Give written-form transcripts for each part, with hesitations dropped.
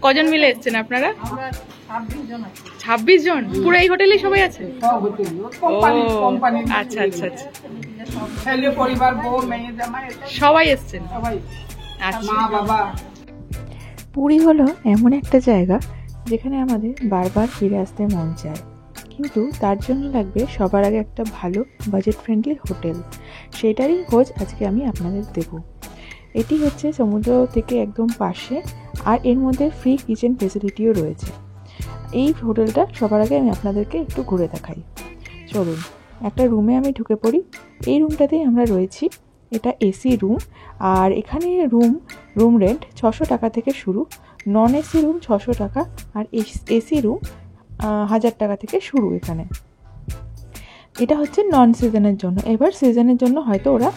কজন মিলে এসছেন আপনারা? 26 জন। পুরো এই হোটেলেই সবাই আছে? আচ্ছা আচ্ছা আচ্ছা, সবাই এসছেন। আচ্ছা। পুরী হলো এমন একটা জায়গা যেখানে আমাদের বারবার ফিরে আসতে মন চায়, কিন্তু তার জন্য লাগবে সবার আগে একটা ভালো বাজেট ফ্রেন্ডলি হোটেল। সেটারই খোঁজ আজকে আমি আপনাদের দেব। এটি হচ্ছে সমুদ্র থেকে একদম পাশে, আর এর মধ্যে ফ্রি কিচেন ফেসিলিটিও রয়েছে। এই হোটেলটা সবার আগে আমি আপনাদেরকে একটু ঘুরে দেখাই। চলুন একটা রুমে আমি ঢুকে পড়ি। এই রুমটাতেই আমরা রয়েছি। এটা এসি রুম, আর এখানে রুম রেন্ট 600 টাকা থেকে শুরু। নন এসি রুম 600 টাকা, আর এসি রুম 1000 টাকা থেকে শুরু। এখানে এটা হচ্ছে নন সিজনের জন্য। এবার সিজনের জন্য হয়তো ওরা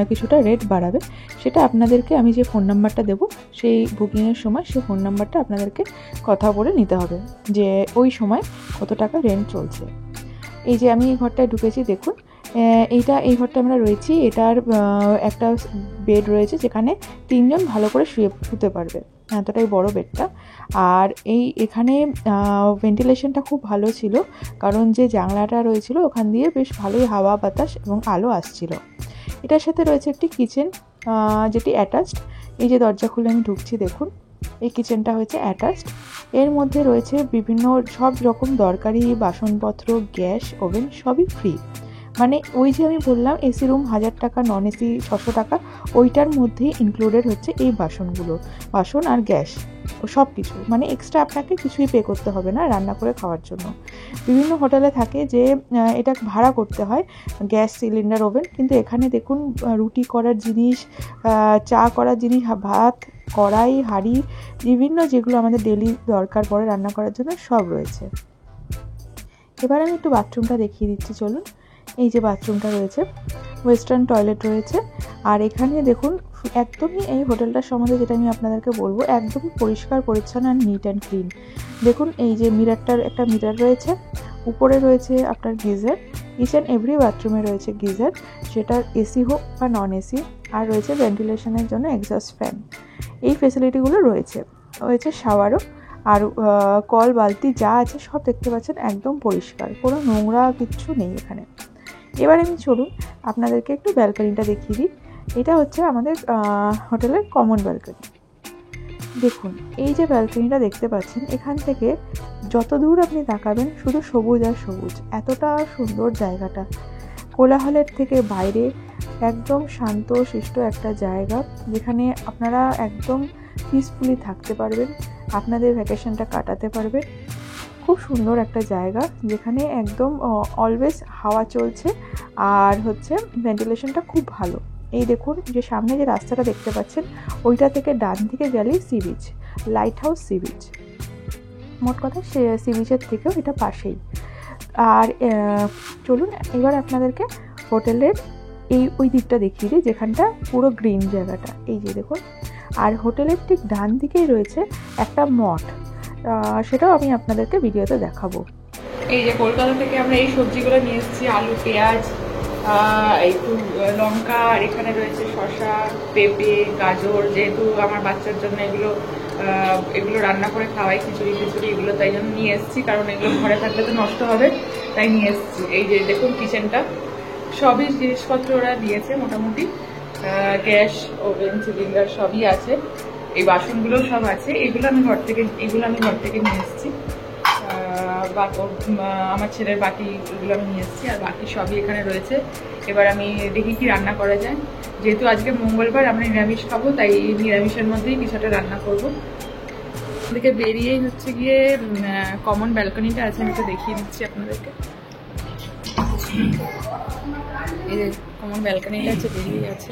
কিছুটা রেট বাড়াবে, সেটা আপনাদেরকে আমি যে ফোন নাম্বারটা দেবো সেই বুকিংয়ের সময় সেই ফোন নাম্বারটা আপনাদেরকে কথা বলে নিতে হবে যে ওই সময় কত টাকা রেন্ট চলছে। এই যে আমি এই ঘরটায় ঢুকেছি, দেখুন এই ঘরটা আমরা রয়েছি। এটার একটা বেড রয়েছে যেখানে 3 জন ভালো করে শুতে পারবে, এতটাই বড় বেডটা। আর এখানে ভেন্টিলেশনটা খুব ভালো ছিল, কারণ যে জানলাটা রয়েছিল ওখান দিয়ে বেশ ভালোই হাওয়া বাতাস এবং আলো আসছিল। এটার সাথে রয়েছে একটি কিচেন যেটি অ্যাটাচড। এই যে দরজা খুলে আমি ঢুকছি, দেখুন এই কিচেনটা হয়েছে অ্যাটাচড। এর মধ্যে রয়েছে বিভিন্ন সব রকম দরকারি বাসনপত্র, গ্যাস, ওভেন সবই ফ্রি। মানে ওই যে আমি বললাম এসি রুম 1000 টাকা, নন এসি 600 টাকা, ওইটার মধ্যেই ইনক্লুডেড হচ্ছে এই বাসন আর গ্যাস ও সব কিছু। মানে এক্সট্রা আপনাকে কিছুই পে করতে হবে না রান্না করে খাওয়ার জন্য। বিভিন্ন হোটেলে থাকে যে এটা ভাড়া করতে হয়, গ্যাস সিলিন্ডার, ওভেন, কিন্তু এখানে দেখুন রুটি করার জিনিস, চা করার জিনিস, ভাত, কড়াই, হাঁড়ি, বিভিন্ন যেগুলো আমাদের ডেলি দরকার পড়ে রান্না করার জন্য সব রয়েছে। এবার আমি একটু বাথরুমটা দেখিয়ে দিচ্ছি, চলুন। এই যে বাথরুমটা রয়েছে, ওয়েস্টার্ন টয়লেট রয়েছে। আর এখানে দেখুন একদমই এই হোটেলটার সম্বন্ধে যেটা আমি আপনাদেরকে বলবো, একদমই পরিষ্কার পরিচ্ছন্ন আর নিট অ্যান্ড ক্লিন। দেখুন এই যে একটা মিটার রয়েছে, উপরে রয়েছে আপনার গিজার। ইচ অ্যান্ড এভরি বাথরুমে রয়েছে গিজার, সেটা এসি হোক বা নন এসি। আর রয়েছে ভেন্টিলেশনের জন্য এক্সস্ট ফ্যান। এই ফেসিলিটিগুলো রয়েছে শাওয়ারও। আর কল, বালতি যা আছে সব দেখতে পাচ্ছেন একদম পরিষ্কার, কোনো নোংরা কিচ্ছু নেই এখানে। এবার আমি চলুন আপনাদেরকে একটু ব্যালকনিটা দেখিয়ে দিই। এটা হচ্ছে আমাদের হোটেলের কমন ব্যালকনি। দেখুন এই যে ব্যালকনিটা দেখতে পাচ্ছেন, এখান থেকে যত দূর আপনি তাকাবেন শুধু সবুজ আর সবুজ। এতটা সুন্দর জায়গাটা, কোলাহলের থেকে বাইরে একদম শান্ত শিষ্ট একটা জায়গা, যেখানে আপনারা একদম পিসফুলি থাকতে পারবেন, আপনাদের ভ্যাকেশনটা কাটাতে পারবেন। খুব সুন্দর একটা জায়গা যেখানে একদম অলওয়েজ হাওয়া চলছে, আর হচ্ছে ভেন্টিলেশনটা খুব ভালো। এই দেখুন যে সামনে যে রাস্তাটা দেখতে পাচ্ছেন, ওইটা থেকে ডান দিকে গেলেই sea beach, light house sea beach. মোট কথা সি বিচের থেকেও এটা পাশেই। আর চলুন এবার আপনাদেরকে হোটেলের ওই দিকটা দেখিয়ে দিই, যেখানটা পুরো গ্রিন জায়গাটা। এই যে দেখুন, আর হোটেলের ঠিক ডান দিকেই রয়েছে একটা মঠ, সেটাও আমি আপনাদেরকে ভিডিওতে দেখাবো। এই যে কলকাতা থেকে আমরা এই সবজিগুলো নিয়ে এসেছি, আলু, পেঁয়াজ, একটু লঙ্কা, আর এখানে রয়েছে শসা, পেঁপে, গাজর। যেহেতু আমার বাচ্চার জন্য এগুলো রান্না করে খাওয়াই, খিচুড়ি এগুলো, তাই জন্য নিয়ে এসেছি, কারণ এগুলো ঘরে থাকলে তো নষ্ট হবে, তাই নিয়ে এসেছি। এই যে দেখুন কিচেনটা, সবই জিনিসপত্র ওরা দিয়েছে মোটামুটি, গ্যাস, ওভেন, সিলিন্ডার সবই আছে। এই বাসনগুলো সব আছে। এগুলো আমি ঘর থেকে নিয়ে এসেছি। আমার ছেলের বাকিগুলো আমি নিয়ে এসেছি, আর বাকি সবই এখানে রয়েছে। এবার আমি দেখি কি রান্না করা যায়। যেহেতু আজকে মঙ্গলবার, আমরা নিরামিষ খাবো, তাই নিরামিষের মধ্যেই কিছুটা রান্না করবো। এদিকে বেরিয়েই হচ্ছে গিয়ে কমন ব্যালকনিটা আছে, আমি তো দেখিয়ে দিচ্ছি আপনাদেরকে। এই যে কমন ব্যালকনিটা আছে, বেরিয়ে আছে।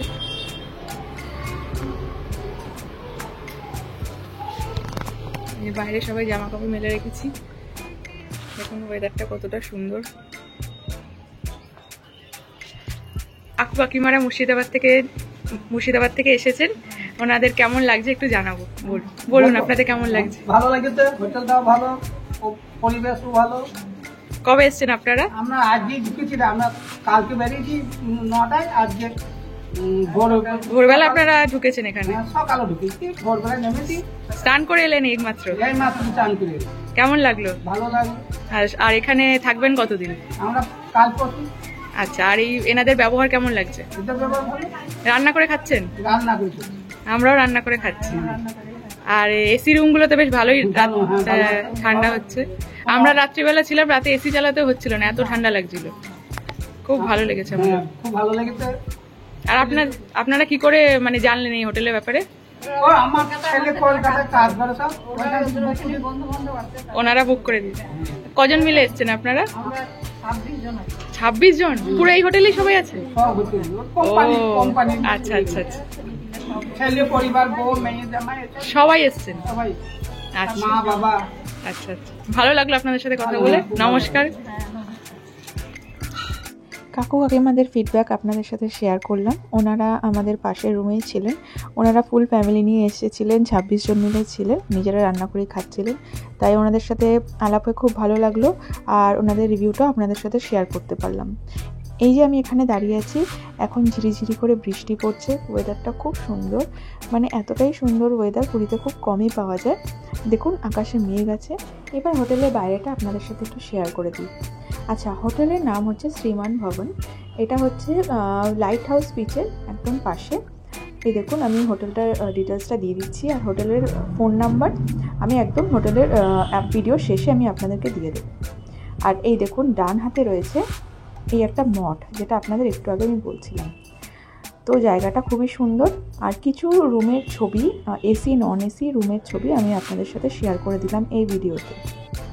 বাইরে সবাই জামা কাপড় মেলে রেখেছি। দেখুন ওয়েদারটা কতটা সুন্দর। কাকু কাকিমারা মুর্শিদাবাদ থেকে এসেছেন, ওনাদের কেমন লাগছে একটু জানাবো। বলুন আপনাদের কেমন লাগছে? ভালো লাগছে, হোটেলটাও ভালো, পরিবেশও ভালো। কবে এসছেন আপনারা? আমরা আজকে ঢুকেছি, আমরা কালকে বেরিয়েছি 9টায়, আজকে ভোরবেলা আপনারা ঢুকেছেন এখানে, সকালে ঢুকেছি, ভোরবেলা নেমেছি, স্নান করে এলেন এই মাত্র? এই মাত্র চান করে এলাম। কেমন লাগলো? ভালো লাগলো। আর এখানে থাকবেন কতদিন? আমরা কাল করছি, আচ্ছা, আর এই এনাদের ব্যবহার কেমন লাগছে? এদের ব্যবহার ভালো। রান্না করে খাচ্ছেন? রান্না করেছি, আমরাও রান্না করে খাচ্ছি। আর এসি রুম গুলো তো বেশ ভালোই, ভালো, হ্যাঁ, ভালো। ঠান্ডা হচ্ছে। আমরা রাত্রিবেলা ছিলাম, রাতে এসি চালাতে হচ্ছিল না, এত ঠান্ডা লাগছিল, খুব ভালো লেগেছে আমার। হ্যাঁ, খুব ভালো লেগেছে। আর আপনারা কি করে মানে জানলেন এই হোটেলের ব্যাপারে? ও আমার ছেলে কলকাতায় কাজ করে, সব ওনারা বুক করে দিয়েছে। কজন মিলে এসছেন আপনারা? 26 জন? পুরো এই হোটেলেই সবাই আছে? সব হচ্ছে কোম্পানি। আচ্ছা আচ্ছা আচ্ছা, ছেলে পরিবার, বউ, মেয়ে, জামাই, সবাই এসছেন? সবাই, আচ্ছা মা বাবা। আচ্ছা আচ্ছা, ভালো লাগলো আপনাদের সাথে কথা বলে। নমস্কার। কাকু কাকিমাদের ফিডব্যাক আপনাদের সাথে শেয়ার করলাম। ওনারা আমাদের পাশের রুমেই ছিলেন, ওনারা ফুল ফ্যামিলি নিয়ে এসেছিলেন, 26 জন মিলে ছিলেন, নিজেরা রান্না করে খাচ্ছিলেন। তাই ওনাদের সাথে আলাপ হয়ে খুব ভালো লাগলো, আর ওনাদের রিভিউটাও আপনাদের সাথে শেয়ার করতে পারলাম। এই যে আমি এখানে দাঁড়িয়ে আছি, এখন ঝিরিঝিরি করে বৃষ্টি পড়ছে, ওয়েদারটা খুব সুন্দর, মানে এতটাই সুন্দর ওয়েদার পুরীতে খুব কমই পাওয়া যায়। দেখুন আকাশে মেঘ আছে। এবার হোটেলের বাইরেটা আপনাদের সাথে একটু শেয়ার করে দিই। আচ্ছা, হোটেলের নাম হচ্ছে শ্রীমান ভবন। এটা হচ্ছে লাইট হাউস বিচের একদম পাশে। এই দেখুন, আমি হোটেলটার ডিটেলসটা দিয়ে দিচ্ছি, আর হোটেলের ফোন নাম্বার আমি একদম হোটেলের ভিডিও শেষে আমি আপনাদেরকে দিয়ে দেবো। আর এই দেখুন ডান হাতে রয়েছে এই একটা মঠ, যেটা আপনাদের একটু আগে আমি বলছিলাম। তো জায়গাটা খুবই সুন্দর। আর কিছু রুমের ছবি, এসি নন এসি রুমের ছবি আমি আপনাদের সাথে শেয়ার করে দিলাম এই ভিডিওতে।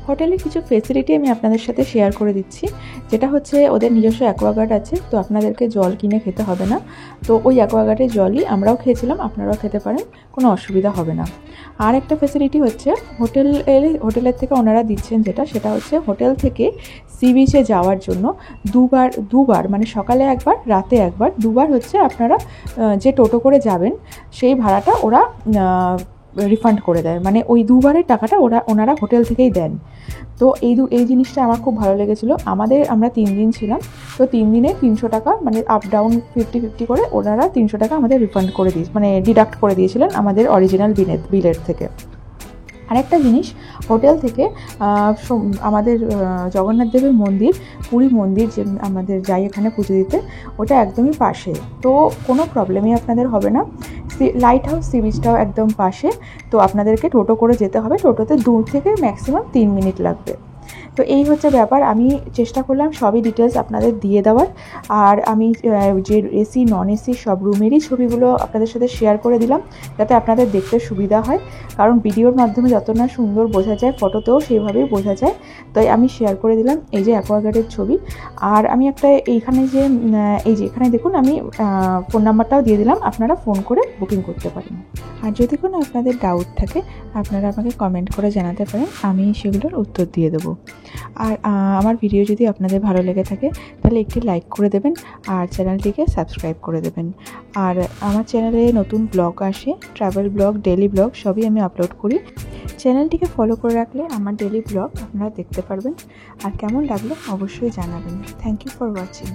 হোটেলে কিছু ফেসিলিটি আমি আপনাদের সাথে শেয়ার করে দিচ্ছি, যেটা হচ্ছে ওদের নিজস্ব অ্যাকোয়াগার্ড আছে, তো আপনাদেরকে জল কিনে খেতে হবে না। তো ওই অ্যাকোয়াগার্ডের জলই আমরাও খেয়েছিলাম, আপনারাও খেতে পারেন, কোনো অসুবিধা হবে না। আর একটা ফেসিলিটি হচ্ছে হোটেলের থেকে ওনারা দিচ্ছেন সেটা হচ্ছে হোটেল থেকে সি বিচে যাওয়ার জন্য দুবার মানে সকালে একবার, রাতে একবার, দুবার হচ্ছে আপনারা যে টোটো করে যাবেন সেই ভাড়াটা ওরা রিফান্ড করে দেয়, মানে ওই দুবারের টাকাটা ওনারা হোটেল থেকেই দেন। তো এই জিনিসটা আমার খুব ভালো লেগেছিলো। আমরা 3 দিন ছিলাম, তো 3 দিনে 300 টাকা, মানে আপ ডাউন 50-50 করে ওনারা 300 টাকা আমাদের রিফান্ড করে মানে ডিডাক্ট করে দিয়েছিলেন আমাদের অরিজিনাল বিলের থেকে। আরেকটা জিনিস, হোটেল থেকে আমাদের জগন্নাথ দেবের মন্দির, পুরী মন্দির যে আমাদের যাই এখানে পুজো দিতে, ওটা একদমই পাশে, তো কোনো প্রবলেমই আপনাদের হবে না। লাইট হাউস সি বিচটাও একদম পাশে, তো আপনাদেরকে টোটো করে যেতে হবে, টোটোতে 2 থেকে ম্যাক্সিমাম 3 মিনিট লাগবে। তো এই হচ্ছে ব্যাপার। আমি চেষ্টা করলাম সবই ডিটেলস আপনাদের দিয়ে দেওয়ার, আর আমি যে এসি নন এসি সব রুমেরই ছবিগুলো আপনাদের সাথে শেয়ার করে দিলাম, যাতে আপনাদের দেখতে সুবিধা হয়, কারণ ভিডিওর মাধ্যমে যত না সুন্দর বোঝা যায়, ফটোতেও সেইভাবেই বোঝা যায়। তাই আমি শেয়ার করে দিলাম এই যে অ্যাকোয়াগার্ডের ছবি। আর আমি একটা এখানে দেখুন আমি ফোন নাম্বারটাও দিয়ে দিলাম, আপনারা ফোন করে বুকিং করতে পারেন। আর যদি কোনো আপনাদের ডাউট থাকে আপনারা আমাকে কমেন্ট করে জানাতে পারেন, আমি সেগুলোর উত্তর দিয়ে দেবো। আর আমার ভিডিও যদি আপনাদের ভালো লেগে থাকে তাহলে একটি লাইক করে দেবেন, আর চ্যানেলটিকে সাবস্ক্রাইব করে দেবেন। আর আমার চ্যানেলে নতুন ব্লগ আসে, ট্রাভেল ব্লগ, ডেলি ব্লগ সবই আমি আপলোড করি। চ্যানেলটিকে ফলো করে রাখলে আমার ডেলি ব্লগ আপনারা দেখতে পারবেন। আর কেমন লাগলো অবশ্যই জানাবেন। Thank you for watching.